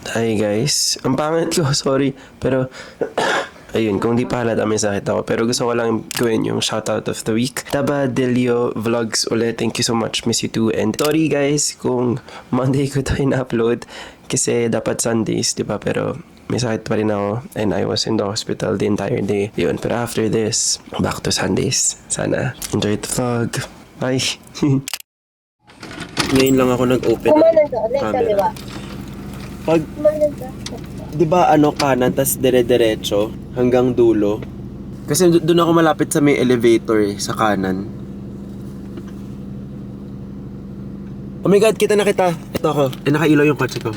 Hi guys. Ang pangit ko, sorry. Pero, ayun, kung di pa halata may sakit ako. Pero gusto ko lang gawin yung shoutout of the week. Taba Delio Vlogs ulit. Thank you so much. Miss you too. And sorry guys kung Monday ko to in-upload. Kasi dapat Sundays, di ba? Pero may sakit pa rin ako. And I was in the hospital the entire day. Yun. Pero after this, back to Sundays. Sana enjoy the vlog. Bye. Ngayon lang ako nag-open Kumanan ka, ulit camera. kaliwa. Pag Kumanan ka. di ba kanan tas dire-diretso hanggang dulo? Kasi doon ako malapit sa may elevator sa kanan. Oh my god, kita na kita. Ito ako. Nakailaw yung kotse ko.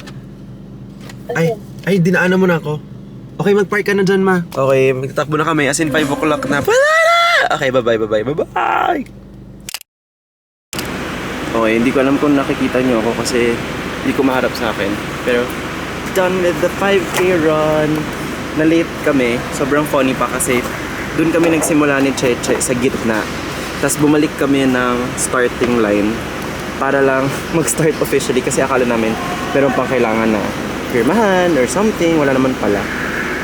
Ay, dinaanan mo na ako. Okay, mag-park ka na dyan, ma. Okay, magtatakbo na kami. As in 5 o'clock na. Okay, bye-bye. Okay, hindi ko alam kung nakikita nyo ako kasi hindi ko maharap sa akin. Pero, done with the 5K run. Na-late kami. Sobrang funny pa kasi doon kami nagsimula ni Cheche sa gitna. Tapos bumalik kami ng starting line para lang mag-start officially kasi akala namin meron pang kailangan na pirmahan or something. Wala naman pala.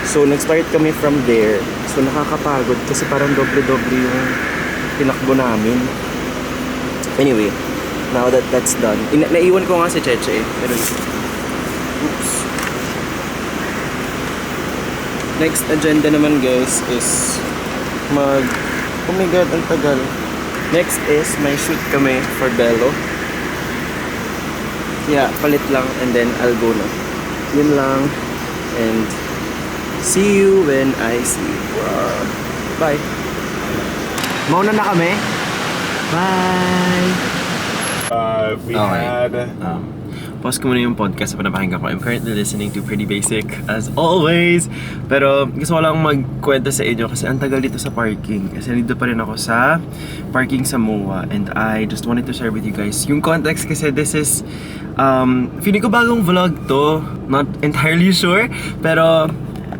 So, nag-start kami from there. So, nakakapagod kasi parang doble-doble yung tinakbo namin. Anyway, now that that's done, naiwan ko nga si Cheche. Pero, oops. Next agenda naman guys is oh my god, ang tagal. Next is may shoot kami for Bello. Yeah, palit lang and then I'll go na. Yun lang. And see you when I see you. Bye. Mauna na kami. Bye. We had Pause ko muna yung podcast na pinapakinggan ko. I'm currently listening to Pretty Basic as always. Pero gusto ko lang magkwento sa inyo kasi ang tagal dito sa parking. Kasi dito pa rin ako sa parking sa MOA. And I just wanted to share with you guys yung context kasi this is feeling ko bagong vlog to. Not entirely sure. Pero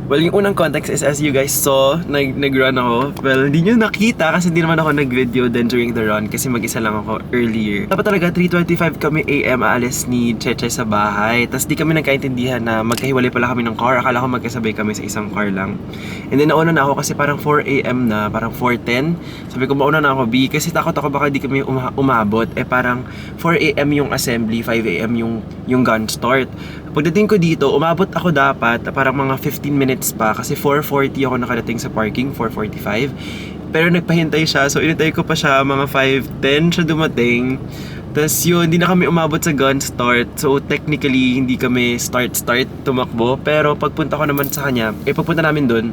well, yung unang context is as you guys saw, nag-run ako. Well, hindi nyo nakita kasi hindi naman ako nag-video then during the run kasi mag-isa lang ako earlier. Dapat talaga 3:25 kami AM aalis ni Cheche sa bahay. Tapos di kami nagkaintindihan na magkahiwalay pala kami ng car. Akala ko magkasabay kami sa isang car lang. And then nauna na ako kasi parang 4 AM na, parang 4:10. Sabi ko mauna na ako B kasi takot ako baka di kami umabot. Parang 4 AM yung assembly, 5 AM yung gun start. Pagdating ko dito, umabot ako dapat parang mga 15 minutes pa kasi 4:40 ako nakarating sa parking, 4:45. Pero nagpahintay siya, so inintay ko pa siya, mga 5:10 siya dumating. Tapos yun, hindi na kami umabot sa gun start. So technically, hindi kami start tumakbo. Pero pagpunta ko naman sa kanya, pagpunta namin dun,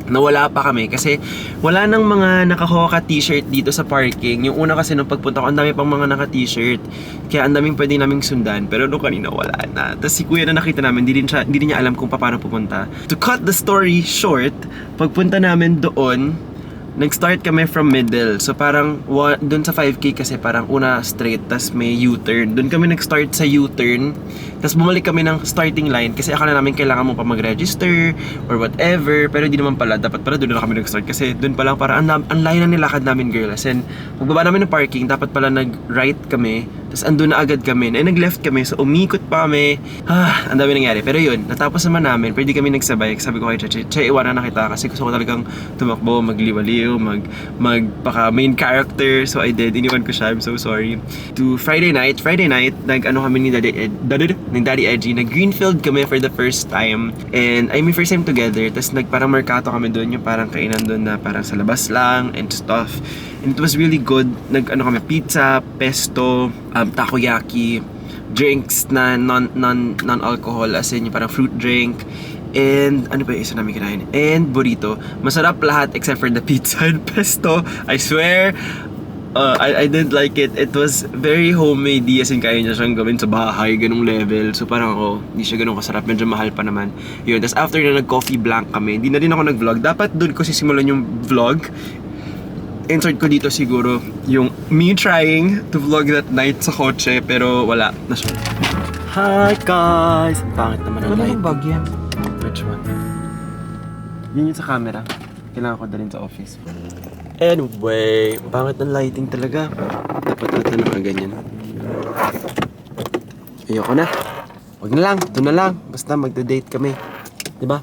nawala pa kami kasi wala nang mga naka-Hoka t-shirt dito sa parking. Yung una kasi nung pagpunta ko, ang dami pang mga naka-t-shirt. Kaya ang daming pwede naming sundan. Pero nung kanina wala na. Tapos si kuya na nakita namin, hindi niya alam kung paano pupunta. To cut the story short, pagpunta namin doon, nag-start kami from middle. So parang doon sa 5K kasi parang una straight, tas may U-turn. Doon kami nag-start sa U-turn. Tas bumalik kami ng starting line kasi akala namin kailangan mo pa mag-register or whatever. Pero di naman pala. Dapat pala doon na kami nag-start kasi doon pa lang parang ang layo na nilakad namin, girl. As in, magbaba namin ng parking, dapat pala nag-right kami. Tas andun na agad kami. Nag-left kami. So umikot pa kami. Ang dami nangyari. Pero yun, natapos naman namin. Pwede kami nagsabay. Sabi ko kay Che, iwanan na kita kasi gusto ko talagang tumakbo, magliwaliw, magpaka main character. So I did. Iniwan ko siya. I'm so sorry. To Friday night, nag-ano kami ni Daddy Edgy. Nag-Greenfield kami for the first time. And I mean, first time together. Tapos parang merkato kami doon. Yung parang kainan doon na parang sa labas lang and stuff. And it was really good. Nag-ano kami, pizza, pesto, takoyaki, drinks na non-alcohol, as in yung parang fruit drink. And ano ba yung isa namin kinain? And burrito. Masarap lahat except for the pizza and pesto. I swear, I didn't like it. It was very homemade. As in, kaya niya siyang gawin sa bahay, ganung level. So parang hindi siya ganun kasarap. Medyo mahal pa naman. Yun. Tapos after na nag-coffee blank kami, hindi na din ako nag-vlog. Dapat doon ko sisimulan yung vlog. Insert ko dito siguro yung me trying to vlog that night sa kotse. Pero wala. Hi guys! Pangit naman ang light. Ano bag yan? Which one? Yun yung sa camera. Kailangan ko dalhin sa office. Anyway, pangit ng lighting talaga. Dapat natin naman ganyan. Ayoko na. Wag na lang, doon na lang. Basta magda-date kami. Diba?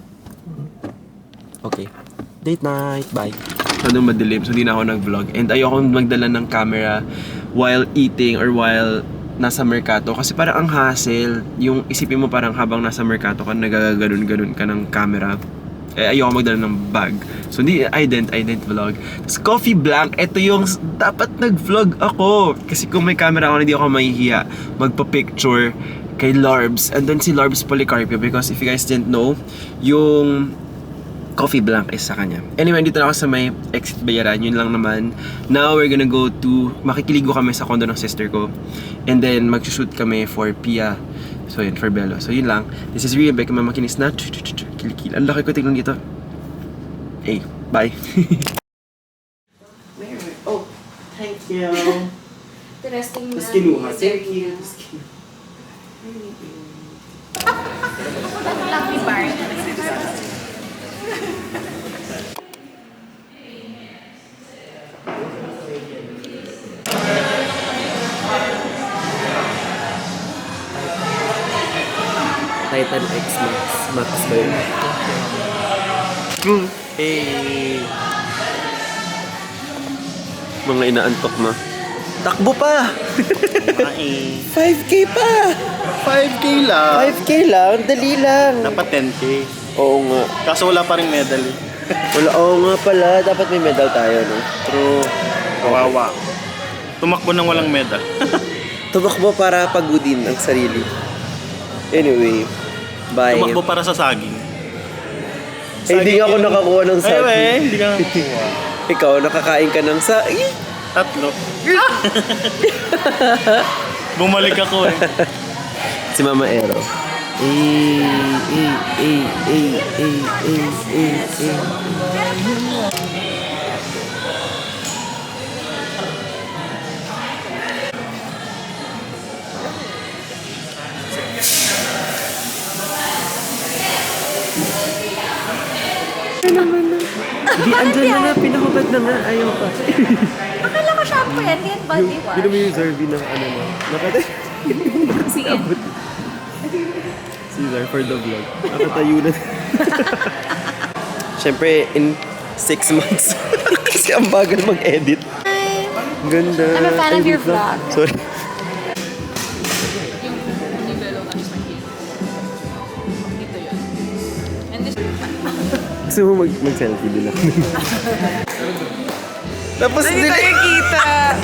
Okay. Date night, bye. Masyadong madilim, so hindi na ako nag-vlog. And ayoko magdala ng camera while eating or while nasa merkato. Kasi parang ang hassle. Yung isipin mo parang habang nasa merkato ka, nagaganoon-ganon ka ng camera. Ayoko magdala ng bag. So I didn't vlog. Tapos Coffee Blank, ito yung dapat nag-vlog ako. Kasi kung may camera ako, hindi ako mahihiya magpa-picture kay Larbs. And then si Larbs Policarpio, because if you guys didn't know, yung Coffee Blank is sa kanya. Anyway, dito na ako sa may exit bayaran. Yun lang naman. Now, we're gonna go to... Makikiligo kami sa condo ng sister ko. And then, mag-shoot kami for Pia. So, yun, for Bello. So, yun lang. This is Ria Becca, mamakinis na. Kilikil. Ang laki ko tignan dito. Hey, bye. Oh, thank you. Interesting na. Mas kinuha. Thank you. Lucky bar. Titan X Max. Max ba yun? Hey! Mga inaantok na. Takbo pa! 5K pa! 5K lang. 5K lang? Dali lang. Dapat 10K. Oo nga. Kaso wala pa rin medal eh. Wala, oo nga pala. Dapat may medal tayo, no? True. Kawawa. Tumakbo nang walang medal. Tumakbo para pagudin ang sarili. Anyway, bye. Tumakbo para sa saging. Hindi nga ako nakakuha ng Ay, saging. hindi ka nakakuha. Ikaw, nakakain ka ng saging. 3. Bumalik ako eh. Si Mama Ero. Hindi, andyan na nga. Pinakabad na nga. Ayaw pa. Akala ko shampoo yan. Yan body wash. Hindi mo yung Zerby ng ano na. Nakatayo. Sige. Caesar for the vlog. Nakatayo na. Siyempre, in 6 months. Kasi ang bagal mag-edit. Hi. Ganda. I'm a fan Ay, of your wait lang. vlog. Sorry. Dito yun. And this... Gusto mo mag-selfie din ako. Tapos Hindi tayo kita!